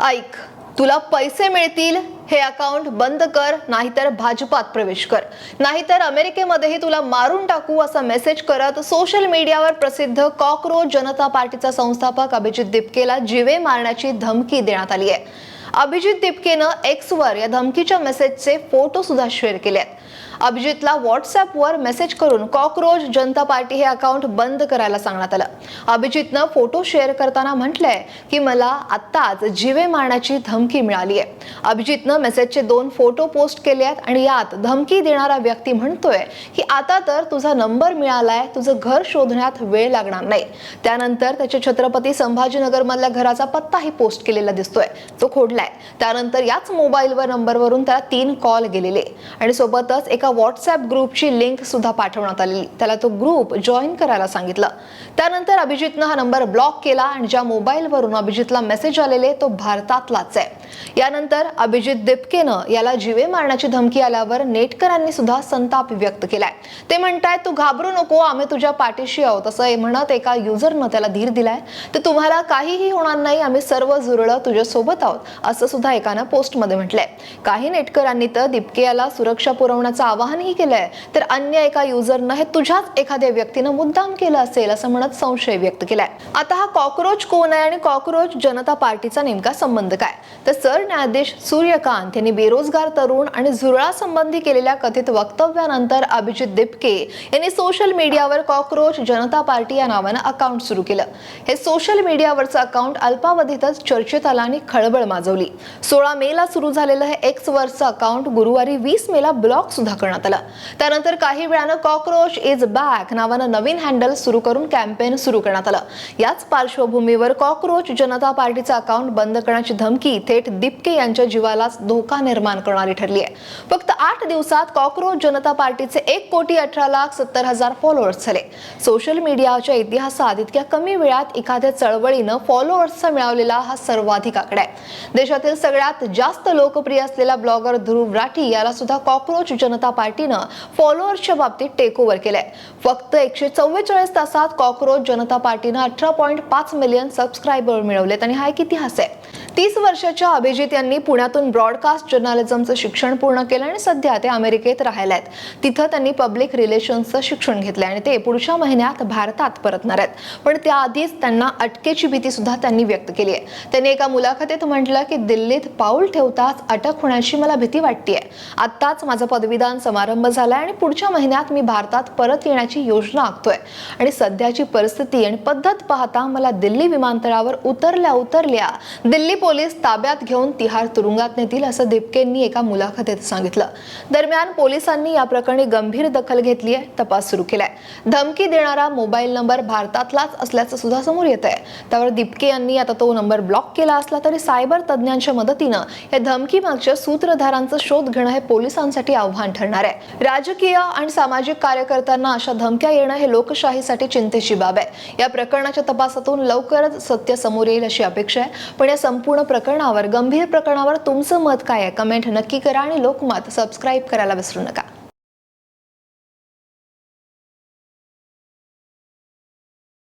ऐक, तुला पैसे मिळतील, हे अकाउंट बंद कर, नाहीतर भाजपात प्रवेश कर, नाहीतर अमेरिकेमध्येही तुला मारून टाकू असा मेसेज करत सोशल मीडियावर प्रसिद्ध कॉकरोच जनता पार्टीचा संस्थापक अभिजित दिपकेला जीवे मारण्याची धमकी देण्यात आली आहे. अभिजित दिपकेनं एक्सवर या धमकीच्या मेसेजचे फोटो सुद्धा शेअर केले आहेत. अभिजितला व्हॉट्सअपवर मेसेज करून कॉकरोच जनता पार्टी हे अकाउंट बंद करायला सांगण्यात आलं. अभिजितनं फोटो शेअर करताना म्हटलंय की मला आत्ताच जीवे मारण्याची धमकी मिळाली आहे. अभिजितनं मेसेजचे 2 फोटो पोस्ट केले आहेत आणि यात धमकी देणारा व्यक्ती म्हणतोय की आता तर तुझा नंबर मिळालाय, तुझं घर शोधण्यात वेळ लागणार नाही. त्यानंतर त्याच्या छत्रपती संभाजीनगर मधल्या घराचा पत्ताही पोस्ट केलेला दिसतोय. तो खोडलाय. त्यानंतर याच मोबाईलवर नंबरवरून त्याला 3 कॉल गेलेले आणि सोबतच एका व्हॉट्सअप ग्रुपची लिंक सुद्धा पाठवण्यात आलेली. त्याला तो ग्रुप जॉईन करायला सांगितलं. त्यानंतर अभिजितनं हा नंबर ब्लॉक केला आणि ज्या मोबाईलवरून अभिजितला मेसेज आलेले तो भारतातलाच आहे. यानंतर अभिजित दिपकेनं याला जीवे मारण्याची धमकी आल्यावर नेटकरांनी सुद्धा संताप व्यक्त केलाय. ते म्हणतायत, तू घाबरू नको, आम्ही तुझ्या पाठीशी आहोत असं म्हणत एका युजरनं त्याला धीर दिलाय. तर तुम्हाला काहीही होणार नाही, आम्ही सर्व जुरळं तुझ्या सोबत आहोत असं सुद्धा एकानं पोस्टमध्ये म्हटलंय. काही नेटकरांनी तर दिपके याला सुरक्षा पुरवण्याचं आवाहनही केलंय. तर अन्य एका युजरनं हे तुझ्याच एखाद्या व्यक्तीनं मुद्दाम केलं असेल असं म्हणत संशय व्यक्त केलाय. आता हा कॉकरोच कोण आहे आणि कॉकरोच जनता पार्टीचा नेमका संबंध काय? तर सरन्यायाधीश सूर्यकांत यांनी बेरोजगार तरुण आणि झुरळासंबंधी केलेल्या कथित वक्तव्यानंतर अभिजित दिपके यांनी सोशल मीडियावर कॉकरोच जनता पार्टी या नावानं अकाउंट सुरू केलं. हे सोशल मीडियावरचं अकाउंट अल्पावधीतच चर्चेत आलं आणि खळबळ माजवली. 16 मेला सुरू झालेलं हे एक्सवरचं अकाउंट गुरुवारी 20 मेला ब्लॉक सुद्धा करण्यात आलं. त्यानंतर काही वेळानं कॉकरोच इज बॅक नावानं नवीन हँडल सुरू करून कॅम्पेन सुरू करण्यात आलं. याच पार्श्वभूमीवर कॉकरोच जनता पार्टीचं अकाउंट बंद करण्याची धमकी थेट दिपके यांच्या जीवालाच धोका निर्माण करणारी ठरली आहे. फक्त 8 दिवसात कॉकरोच जनता पार्टीचे 1,18,70,000 फॉलोअर्स झाले. सोशल मीडियाच्या इतिहासात इतक्या कमी वेळात एखाद्या चळवळीनं फॉलोअर्सचा मिळवलेला हा सर्वाधिक आकडा आहे. देशातील सगळ्यात जास्त लोकप्रिय असलेला ब्लॉगर ध्रुव राठी याला सुद्धा कॉकरोच जनता पार्टीनं फॉलोअर्सच्या बाबतीत टेक ओव्हर केलंय. फक्त 144 तासात कॉकरोच जनता पार्टीनं 18.5 मिलियन सबस्क्रायबर मिळवलेत आणि हा एक इतिहास आहे. 30 वर्षाच्या अभिजित यांनी पुण्यातून ब्रॉडकास्ट जर्नलिझमचं शिक्षण पूर्ण केलं आणि सध्या ते अमेरिकेत राहायला आहेत. तिथं त्यांनी पब्लिक रिलेशन्सचं शिक्षण घेतलंय आणि ते पुढच्या महिन्यात भारतात परतणार आहेत. पण त्याआधीच त्यांना अटकेची भीती सुद्धा त्यांनी व्यक्त केली आहे. त्यांनी एका मुलाखतीत म्हटलं की दिल्लीत पाऊल ठेवताच अटक होण्याची मला भीती वाटतेय. आत्ताच माझा पदवीदान समारंभ झालाय आणि पुढच्या महिन्यात मी भारतात परत येण्याची योजना आखतोय आणि सध्याची परिस्थिती आणि पद्धत पाहता मला दिल्ली विमानतळावर उतरल्या दिल्ली पोलीस ताब्यात घेऊन तिहार तुरुंगात नेतील असं दिपकेंनी एका मुलाखतीत सांगितलं. दरम्यान पोलिसांनी या प्रकरणी गंभीर दखल घेतली आहे, तपास सुरू केलाय. धमकी देणारा मोबाईल नंबर भारतातलाच असल्याचं सुद्धा समोर येत आहे. त्यावर दिपके यांनी आता तो नंबर ब्लॉक केला असला तरी सायबर तज्ञांच्या मदतीनं या धमकीमागच्या सूत्रधारांचा शोध घेणं हे पोलिसांसाठी आव्हान ठरणार आहे. राजकीय आणि सामाजिक कार्यकर्त्यांना अशा धमक्या येणं हे लोकशाहीसाठी चिंतेची बाब आहे. या प्रकरणाच्या तपासातून लवकरच सत्य समोर येईल अशी अपेक्षा आहे. पण या संपूर्ण गंभीर प्रकरणावर तुमचं मत काय आहे? कमेंट नक्की करा आणि लोकमत सबस्क्राईब करायला विसरू नका.